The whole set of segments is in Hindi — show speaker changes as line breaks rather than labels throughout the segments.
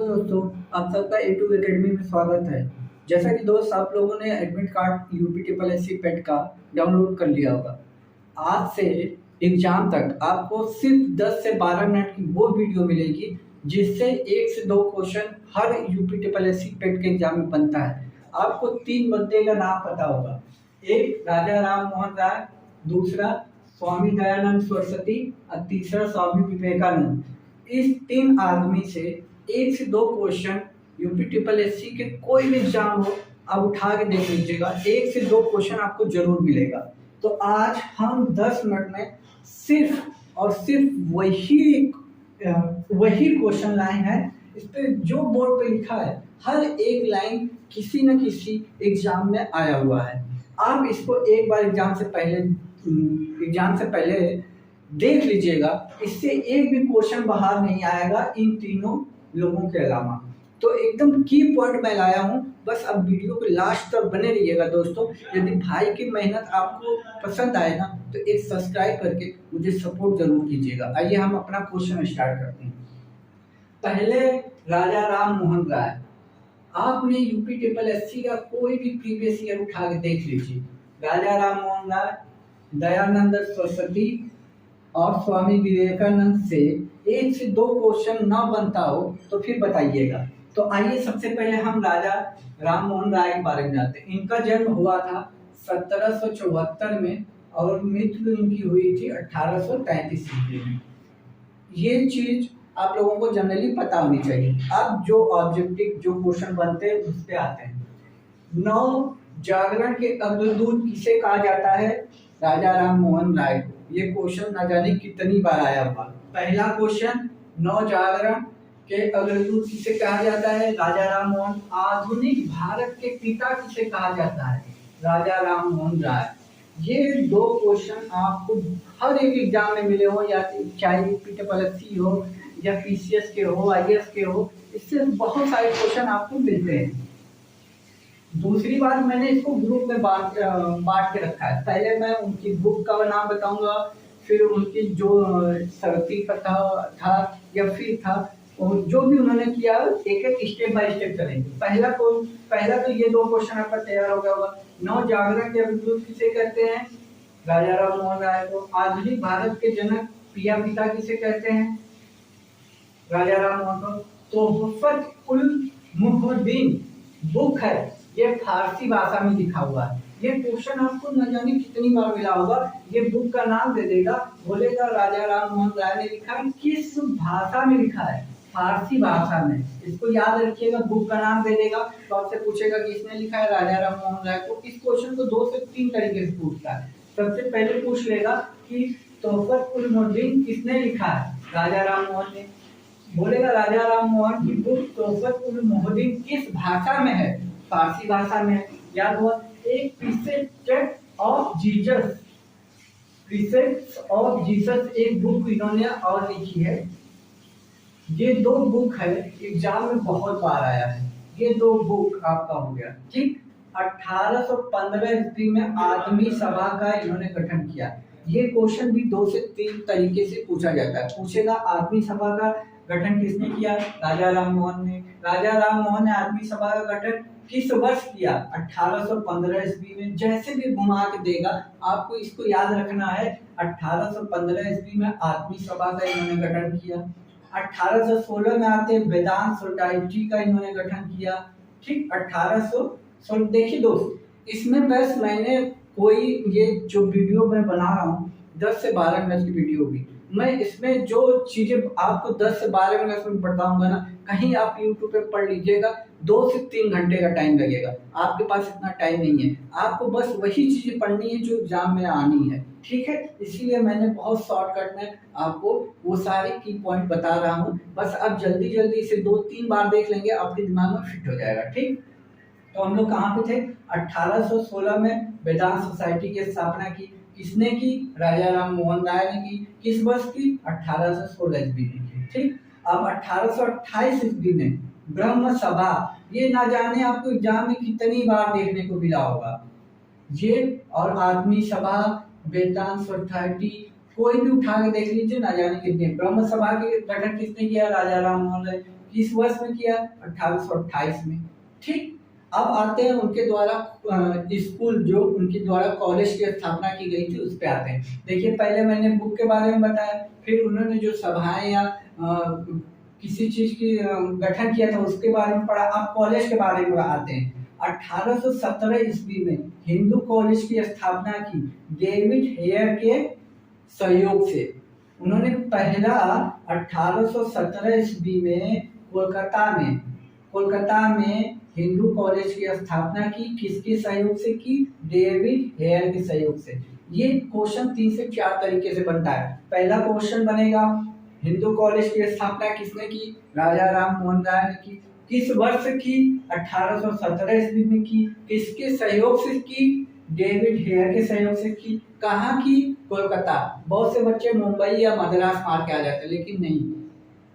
तो दोस्तों, आप सबका ए टू एकेडमी में स्वागत है। जैसा कि दोस्त आप लोगों ने admit card UP triple S C PET का डाउनलोड कर लिया होगा। आज से एग्जाम तक आपको सिर्फ 10 से 12 मिनट की वो वीडियो मिलेगी जिससे 1 से 2 क्वेश्चन हर यूपी ट्रिपल एस सी पेट के एग्जाम में बनता है। आपको 3 बंदे का नाम पता होगा, एक राजा राम मोहन राय, दूसरा स्वामी दयानंद सरस्वती और तीसरा स्वामी विवेकानंद। इस 3 आदमी से 1 से 2 question UP triple S C के कोई भी एग्जाम हो आप उठा के देख लीजिएगा, 1 से 2 क्वेश्चन आपको जरूर मिलेगा। तो आज हम 10 मिनट में सिर्फ और सिर्फ वही क्वेश्चन लाइन है। इस पे जो बोर्ड पे लिखा है हर एक लाइन किसी न किसी एग्जाम में आया हुआ है। आप इसको एक बार एग्जाम से पहले देख लीजिएगा, इससे एक भी क्वेश्चन बाहर नहीं आएगा इन तीनों लोगों के अलावा। तो एकदम की पॉइंट मैं लाया हूँ, बस अब वीडियो को लास्ट तक बने रहिएगा दोस्तों। यदि भाई की मेहनत आपको पसंद आए ना तो एक सब्सक्राइब करके मुझे सपोर्ट जरूर कीजिएगा। आइए हम अपना क्वेश्चन स्टार्ट करते हैं। पहले राजा राम मोहन राय, आपने यूपी ट्रिपल एस सी का कोई भी प्रीवियस ईयर उठा के देख लीजिए। राजा राम मोहन राय, दयानंद सरस्वती और स्वामी विवेकानंद से 1 से 2 क्वेश्चन ना बनता हो तो फिर बताइएगा। तो आइए सबसे पहले हम राजा राम मोहन राय के बारे में जानते हैं। इनका जन्म हुआ था 1774 में और मृत्यु इनकी हुई थी 1833 ईस्वी में। ये चीज आप लोगों को जनरली पता होनी चाहिए। अब जो ऑब्जेक्टिव जो क्वेश्चन बनते हैं उस पे आते हैं। नव जागरण के अग्रदूत किसे कहा जाता है? राजा राम मोहन राय को। ये क्वेश्चन न जाने कितनी बार आया हुआ। पहला क्वेश्चन, नव जागरण के अग्रदूत किसे कहा जाता है? राजा राम मोहन। आधुनिक भारत के पिता किसे कहा जाता है? राजा राम मोहन राय। ये 2 क्वेश्चन आपको हर एक एग्जाम में मिले हो, या चाहे यूपी ट्रिपल एस सी हो या पीसीएस के हो, आईएएस के हो, इससे बहुत सारे क्वेश्चन आपको मिलते हैं। दूसरी बात, मैंने इसको ग्रुप में बांट के रखा है। पहले मैं उनकी बुक का नाम बताऊंगा, फिर उनकी जो शक्ति कथा था या फिर था, जो भी उन्होंने किया, एक एक स्टेप बाय स्टेप चलेंगे। पहला तो ये 2 क्वेश्चन आपका तैयार हो गया होगा। नव जागरण के अग्रदूत किसे कहते हैं? राजा राम मोहन राय को। आधुनिक भारत के जनक पिता किसे कहते हैं? राजा राम मोहन को। तोहफत-उल-मुहद्दीन बुक है, ये फारसी भाषा में लिखा हुआ है। ये क्वेश्चन आपको न जाने कितनी बार मिला होगा। ये बुक का नाम दे देगा, बोलेगा राजा राम मोहन राय ने लिखा है। किस भाषा में लिखा है? फारसी भाषा में। इसको याद रखिएगा, बुक का नाम दे देगा तो आपसे पूछेगा कि इसने लिखा है राजा राम मोहन राय को। इस क्वेश्चन को 2 से 3 तरीके से पूछता है। सबसे पहले पूछ लेगा कि तोहफत-उल-मुहद्दीन किसने लिखा है? राजा राम मोहन ने। बोलेगा राजा राम मोहन की बुक तोहफत-उल-मुहद्दीन किस भाषा में है? फारसी भाषा में है। याद हुआ। एक प्रीसेप्ट ऑफ जीसस एक बुक इन्होंने और लिखी है। ये 2 बुक है, एग्जाम में बहुत बार आया है। ये 2 बुक आपका हो गया, ठीक। 1815 ईस्वी में आदमी सभा का इन्होंने गठन किया। ये क्वेश्चन भी 2 से 3 तरीके से पूछा जाता है। पूछेगा आदमी सभा का गठन किसने किया? राजा राम मोहन ने। राजा राम मोहन ने आदमी सभा का गठन किस वर्ष किया? 1815 ईस्वी में। जैसे भी घुमा के देगा आपको इसको याद रखना है। 1815 ईस्वी में आदमी सभा का इन्होंने गठन किया। 1816 में आते वेदांत सोसाइटी का इन्होंने गठन किया, ठीक। 1816। देखिए दोस्त, इसमें बस मैंने कोई ये जो वीडियो मैं बना रहा हूँ 10 से 12 मिनट की वीडियो होगी। मैं इसमें जो चीजें आपको 10 से 12 मिनट में बताऊंगा ना, कहीं आप यूट्यूब पे पढ़ लीजिएगा 2 से 3 घंटे का टाइम लगेगा। आपके पास इतना टाइम नहीं है। आपको बस वही चीजें पढ़नी है जो एग्जाम में आनी है, ठीक है। इसीलिए मैंने बहुत शॉर्टकट में आपको वो सारे की पॉइंट बता रहा हूँ। बस आप जल्दी जल्दी इसे 2-3 बार देख लेंगे, आपके दिमाग में फिट हो जाएगा, ठीक। तो हम लोग कहाँ पे थे? 1816 में वेदांत सोसाइटी की स्थापना की। किसने की? राजा राम मोहन राय ने की। किस वर्ष की? 1816 ईस्वी में की, ठीक। अब 1828 ईस्वी में ब्रह्म सभा, ये ना जाने आपको एग्जाम में कितनी बार देखने को मिला होगा। ये और आदमी सभा, वेदांत सोसाइटी, कोई भी उठा के देख लीजिए, ना जाने कितने। ब्रह्म सभा के गठन किसने किया? राजा राम मोहन राय। किस वर्ष में किया? 1828 में। ठीक, अब आते हैं उनके द्वारा स्कूल, जो उनके द्वारा कॉलेज की स्थापना की गई थी उस पे आते हैं। देखिए, पहले मैंने बुक के बारे में बताया, फिर उन्होंने जो सभाएं या किसी चीज की गठन किया था उसके बारे में पढ़ा। अब कॉलेज के बारे में आते हैं। 1817 ईस्वी में हिंदू कॉलेज की स्थापना की डेविड हेयर के सहयोग से। उन्होंने पहला 1817 ईस्वी में कोलकाता में हिंदू कॉलेज की स्थापना की। किसके सहयोग से की? डेविड हेयर के सहयोग से। ये क्वेश्चन 3 से 4 तरीके से बनता है। पहला क्वेश्चन बनेगा, हिंदू कॉलेज की स्थापना किसने की? राजा राम मोहन राय ने की। किस वर्ष की? 1817 ईस्वी में की। किसके सहयोग से की? डेविड हेयर के सहयोग से की। कहाँ की? कोलकाता। बहुत से बच्चे मुंबई या मद्रास मार के आ जाते, लेकिन नहीं,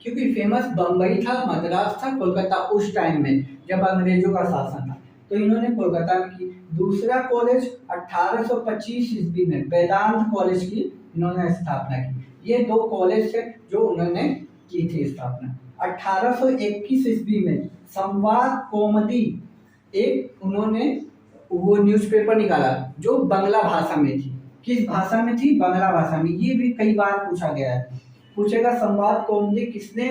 क्योंकि फेमस बम्बई था, मद्रास था, कोलकाता उस टाइम में जब अंग्रेजों का शासन था, तो इन्होंने कोलकाता में की। दूसरा कॉलेज 1825 ईस्वी में वेदांत कॉलेज की इन्होंने स्थापना की। ये 2 कॉलेज थे जो उन्होंने की थी स्थापना। 1821 ईस्वी में संवाद कौमुदी एक उन्होंने वो न्यूज़पेपर निकाला जो बांग्ला भाषा में थी। किस भाषा में थी? बांग्ला भाषा में। ये भी कई बार पूछा गया है, पूछेगा संवाद कौमुदी किसने?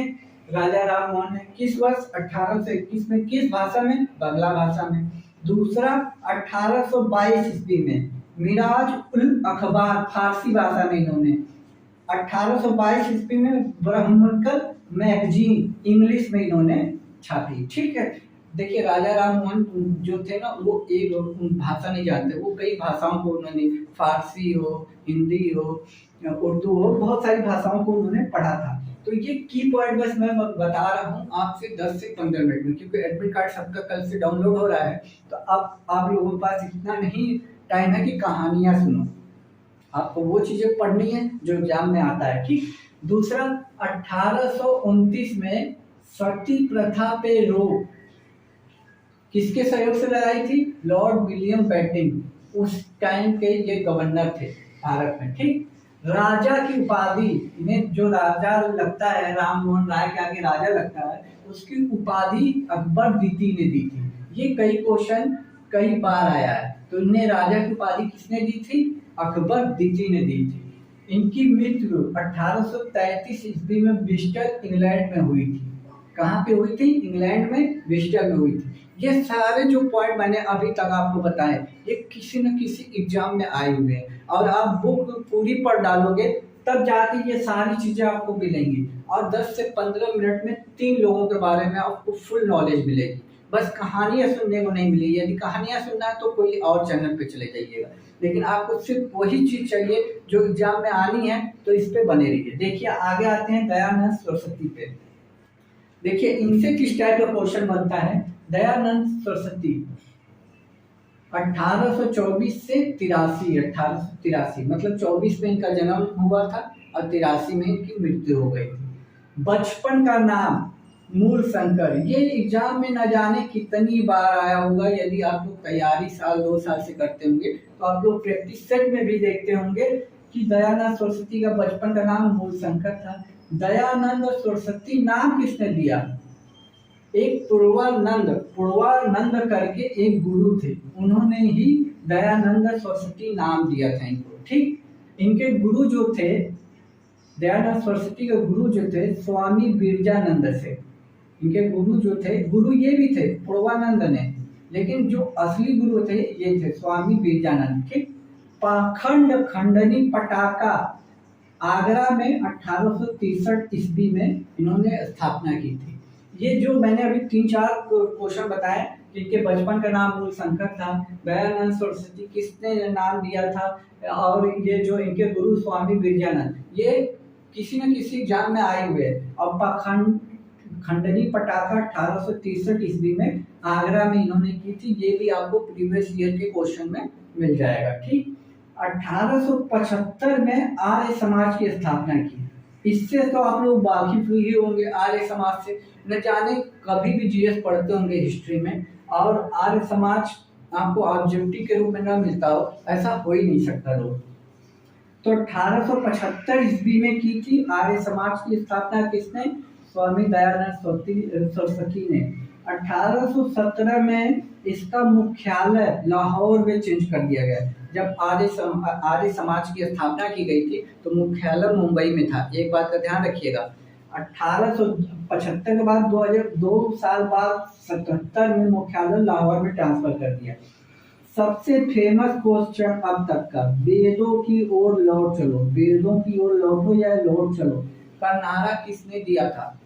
राजा राम मोहन ने। किस वर्ष? 1821 में। किस भाषा में? बांग्ला भाषा में। दूसरा 1822 ईस्वी में मिराज उल अखबार फारसी भाषा में इन्होंने। 1822 ईस्वी में ब्रह्मकल मैगजीन इंग्लिश में इन्होंने छापी। ठीक है, देखिए राजा राम मोहन जो थे ना, वो एक भाषा नहीं जानते, वो कई भाषाओं को उन्होंने, फारसी हो, हिंदी हो, उर्दू हो, बहुत सारी भाषाओं को उन्होंने पढ़ा था। तो ये की पॉइंट बस मैं बता रहा हूँ आपसे 10 से 15 मिनट में, क्योंकि एडमिट कार्ड सबका कल से डाउनलोड हो रहा है। तो अब आप लोगों के पास इतना नहीं टाइम है कि कहानियां सुनो, आपको वो चीजें पढ़नी है जो एग्जाम में आता है। ठीक, दूसरा 1829 में सती प्रथा पे रोक किसके सहयोग से लगाई थी? Lord William Bentinck. उस टाइम के ये गवर्नर थे भारत में। ठीक, राजा की उपाधि में जो राजा लगता है, राम मोहन राय के आगे राजा लगता है, उसकी उपाधि अकबर द्वितीय ने दी थी। ये कई क्वेश्चन कई बार आया है। तो इन्हें राजा की उपाधि किसने दी थी? अकबर द्वितीय ने दी थी। इनकी मृत्यु 1833 ईस्वी में बिस्टर इंग्लैंड में हुई थी। कहाँ पे हुई थी? इंग्लैंड में, बिस्टर में हुई थी। ये सारे जो पॉइंट मैंने अभी तक आपको बताए, ये किसी न किसी एग्जाम में आए हुए हैं, और आप बुक पूरी पढ़ डालोगे तब जाके ये सारी चीजें आपको मिलेंगी। और 10 से 15 मिनट में 3 लोगों के बारे में आपको फुल नॉलेज मिलेगी। बस कहानियां सुनने को नहीं मिलेगी। यदि कहानियां सुनना है तो कोई और चैनल पे चले जाइएगा, लेकिन आपको सिर्फ वही चीज चाहिए जो एग्जाम में आनी है, तो इस पे बने रहिए। देखिए आगे आते हैं दयानंद सरस्वती पे। देखिए इनसे किस टाइप का क्वेश्चन बनता है। दयानंद सरस्वती 1824 से 83, 1883 मतलब 24 में इनका जन्म हुआ था और 83 में इनकी मृत्यु हो गई थी। बचपन का नाम मूल शंकर। ये एग्जाम में न जाने कितनी बार आया होगा। यदि आप लोग तैयारी साल 2 साल से करते होंगे तो आप लोग प्रैक्टिस सेट में भी देखते होंगे कि दयानंद सरस्वती का बचपन का नाम मूल शंकर था। दयानंद सरस्वती नाम किसने दिया? एक पूर्वानंद करके एक गुरु थे, उन्होंने ही दयानंद सरस्वती नाम दिया था इनको। ठीक, इनके गुरु जो थे, दयानंद सरस्वती के गुरु जो थे स्वामी बिरजानंद से। इनके गुरु जो थे, गुरु ये भी थे पूर्वानंद ने, लेकिन जो असली गुरु थे ये थे स्वामी बिरजानंद। ठीक, पाखंड खंडनी पटाखा आगरा में 1863 ईस्वी में इन्होंने स्थापना की थी। ये जो मैंने अभी 3-4 क्वेश्चन बताए, इनके बचपन का नाम मूल शंकर था, दयानंद सरस्वती किसने नाम दिया था, और ये जो इनके गुरु स्वामी बिरजानंद, ये किसी न किसी एग्जाम में आए हुए हैं। और पाखंड खंडनी पटाखा 1863 ईस्वी में आगरा में इन्होंने की थी। ये भी आपको प्रीवियस ईयर के क्वेश्चन में मिल जाएगा। ठीक, 1875 में आर्य समाज की स्थापना की। इससे तो आप लोग वाकिफ ही होंगे आर्य समाज से, न जाने कभी भी जीएस पढ़ते होंगे हिस्ट्री में, और आर्य समाज आपको ऑब्जेक्टिव के रूप में न मिलता हो, ऐसा हो ही नहीं सकता लोग। तो 1875 ईस्वी में की थी आर्य समाज की स्थापना किसने? स्वामी दयानंद सरस्वती ने 1817 में इसका मुख्यालय लाहौर में चेंज कर दिया गया। जब आर्य समाज की स्थापना की गई थी तो मुख्यालय मुंबई में था। एक बात का ध्यान रखिएगा, 1875 के बाद 2 साल बाद 77 में मुख्यालय लाहौर में ट्रांसफर कर दिया। सबसे फेमस क्वेश्चन अब तक का, वेदों की ओर लौट चलो, वेदों की ओर लौटो या लौट चलो का नारा किसने दिया था?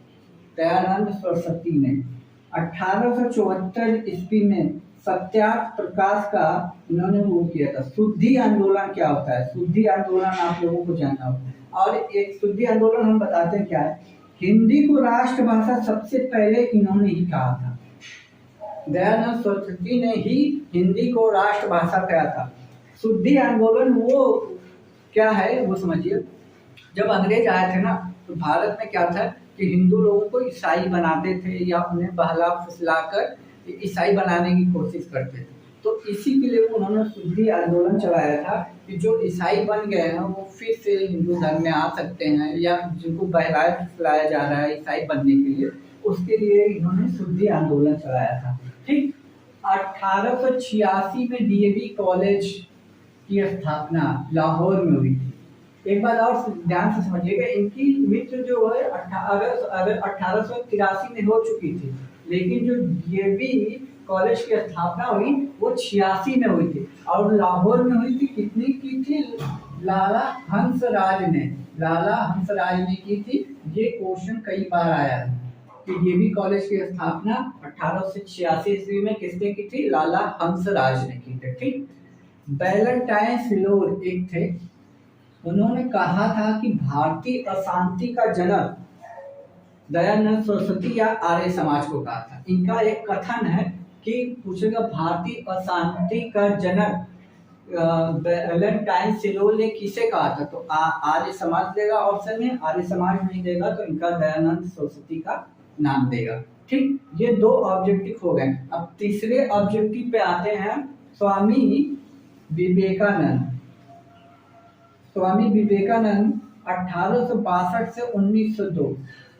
दयानंद सरस्वती ने। 1874 ईस्वी में सत्याग्रह प्रकाश का इन्होंने वो किया था। शुद्धि आंदोलन क्या होता है? शुद्धि आंदोलन आप लोगों को जानना होगा। और एक शुद्धि आंदोलन हम बताते हैं क्या है। हिंदी को राष्ट्रभाषा सबसे पहले इन्होंने ही कहा था। दयानंद सरस्वती ने ही हिंदी को राष्ट्रभाषा कहा था। शुद्धि आंदोलन वो क्या है वो समझिए। जब अंग्रेज आए थे ना तो भारत में क्या था कि हिंदू लोगों को ईसाई बनाते थे या उन्हें बहला फुसला कर ईसाई बनाने की कोशिश करते थे। तो इसी के लिए उन्होंने शुद्धि आंदोलन चलाया था कि जो ईसाई बन गए हैं वो फिर से हिंदू धर्म में आ सकते हैं, या जिनको बहलाया फुसलाया जा रहा है ईसाई बनने के लिए, उसके लिए इन्होंने शुद्धि आंदोलन चलाया था। ठीक, 1886 में डीएवी कॉलेज की स्थापना लाहौर में हुई थी। एक बात और ध्यान से समझिएगा, इनकी मृत्यु जो है 1883 में हो चुकी थी, लेकिन जो डीएवी कॉलेज की स्थापना हुई वो 86 में हुई थी। और लाहौर में हुई थी, कितनी की थी? लाला हंसराज ने की थी। ये क्वेश्चन कई बार आया है कि डीएवी कॉलेज की स्थापना 1886 ईस्वी में किसने की थी? लाला हंसराज ने की थी। ठीक, वैलेंटाइन फिलोर एक थे, उन्होंने कहा था कि भारतीय अशांति का जनक दयानंद सरस्वती या आर्य समाज को कहा था। इनका एक कथन है कि पूछेगा भारतीय अशांति का जनक वैलेंटाइन फिलोर ने किसे कहा था, तो आर्य समाज देगा ऑप्शन में। आर्य समाज नहीं देगा तो इनका दयानंद सरस्वती का नाम देगा। ठीक, ये 2 ऑब्जेक्टिव हो गए। अब तीसरे ऑब्जेक्टिव पे आते हैं। स्वामी विवेकानंद 1862 से 1902।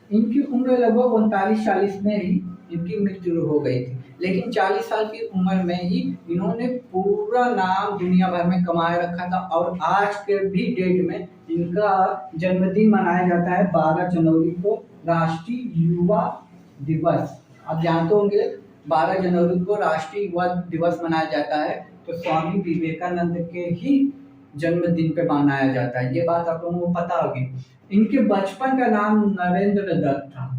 इनकी उम्र लगभग 39-40 में ही इनकी मृत्यु हो गई थी, लेकिन 40 साल की उम्र में ही इन्होंने पूरा नाम दुनिया भर में कमाए रखा था। और आज के भी डेट में इनका जन्मदिन मनाया जाता है 12 जनवरी को, राष्ट्रीय युवा दिवस। आप जानते होंगे 12 जनवरी को राष्ट्रीय युवा दिवस मनाया जाता है, तो स्वामी विवेकानंद के ही जन्मदिन पे मनाया जाता है। ये बात आप लोगों को पता होगी। इनके बचपन का नाम नरेंद्र दत्त था।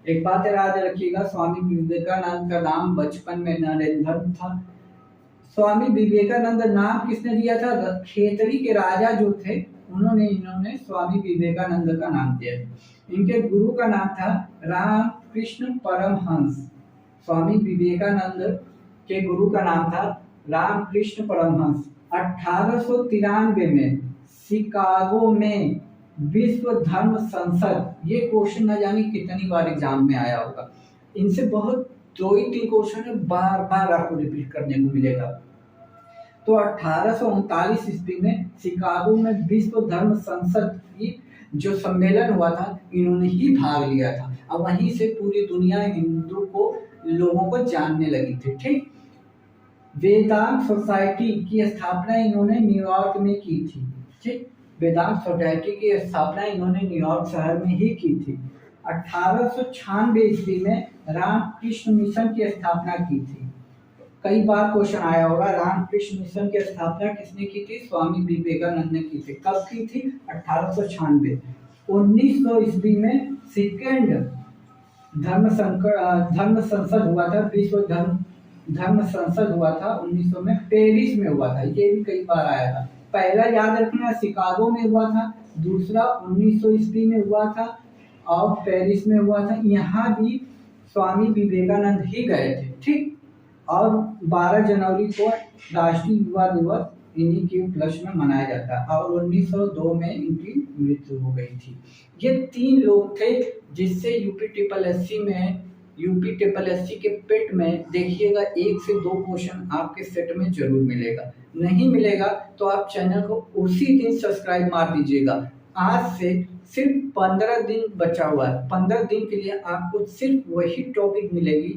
एक बात याद रखिएगा, स्वामी विवेकानंद का नाम बचपन में नरेंद्र था। स्वामी विवेकानंद नाम किसने दिया था? खेतड़ी के राजा जो थे इन्होंने स्वामी विवेकानंद का नाम दिया। इनके गुरु का नाम था रामकृष्ण परमहंस। स्वामी विवेकानंद के गुरु का नाम था रामकृष्ण परमहंस। 1893 में शिकागो में विश्व धर्म संसद, ये क्वेश्चन न जाने कितनी बार एग्जाम में आया होगा। इनसे बहुत 2-3 क्वेश्चन बार बार आपको रिपीट करने को मिलेगा। तो 1839 ईस्वी में शिकागो में विश्व धर्म संसद की जो सम्मेलन हुआ था, इन्होंने ही भाग लिया था। अब वहीं से पूरी दुनिया हिंदू को लोगों को जानने लगी थी। ठीक, वेदांत सोसाइटी की स्थापना इन्होंने न्यूयॉर्क में की थी। ठीक, वेदांत सोसाइटी की स्थापना इन्होंने न्यूयॉर्क शहर में ही की थी। 1896 ईस्वी में रामकृष्ण मिशन की स्थापना की थी। कई बार क्वेश्चन आया होगा, रामकृष्ण मिशन की स्थापना किसने की थी? स्वामी विवेकानंद ने की थी। कब की थी? 1896। 1900 ईस्वी में सेकेंड धर्म संसद हुआ था, विश्व धर्म संसद हुआ था 1900 में, पेरिस में हुआ था। ये भी कई बार आया था। पहला याद रखना शिकागो में हुआ था, दूसरा 1900 ईस्वी में हुआ था और पेरिस में हुआ था। यहाँ भी स्वामी विवेकानंद ही गए थे। ठीक, और 12 जनवरी को राष्ट्रीय युवा दिवस इन्हीं के उपलक्ष्य में मनाया जाता है और 1902 में इनकी मृत्यु हो गई थी। ये 3 लोग थे जिससे यूपी ट्रिपल एससी के पेट में देखिएगा 1 से 2 क्वेश्चन आपके सेट में जरूर मिलेगा। नहीं मिलेगा तो आप चैनल को उसी दिन सब्सक्राइब मार दीजिएगा। आज से सिर्फ 15 दिन बचा हुआ है। 15 दिन के लिए आपको सिर्फ वही टॉपिक मिलेगी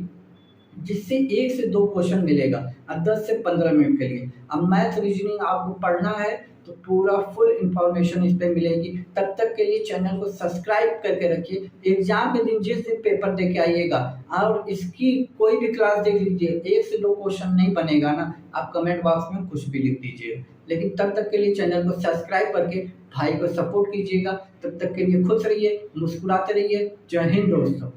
जिससे 1 से 2 क्वेश्चन मिलेगा और 10 से 15 मिनट के लिए। अब मैथ रीजनिंग आपको पढ़ना है तो पूरा फुल इंफॉर्मेशन इस पे मिलेगी। तब तक के लिए चैनल को सब्सक्राइब करके रखिए। एग्जाम के दिन जिस दिन पेपर दे के आइएगा और इसकी कोई भी क्लास देख लीजिए, 1 से 2 क्वेश्चन नहीं बनेगा ना, आप कमेंट बॉक्स में कुछ भी लिख दीजिए। लेकिन तब तक के लिए चैनल को सब्सक्राइब करके भाई को सपोर्ट कीजिएगा। तब तक के लिए खुश रहिए, मुस्कुराते रहिए। जय हिंद दोस्तों।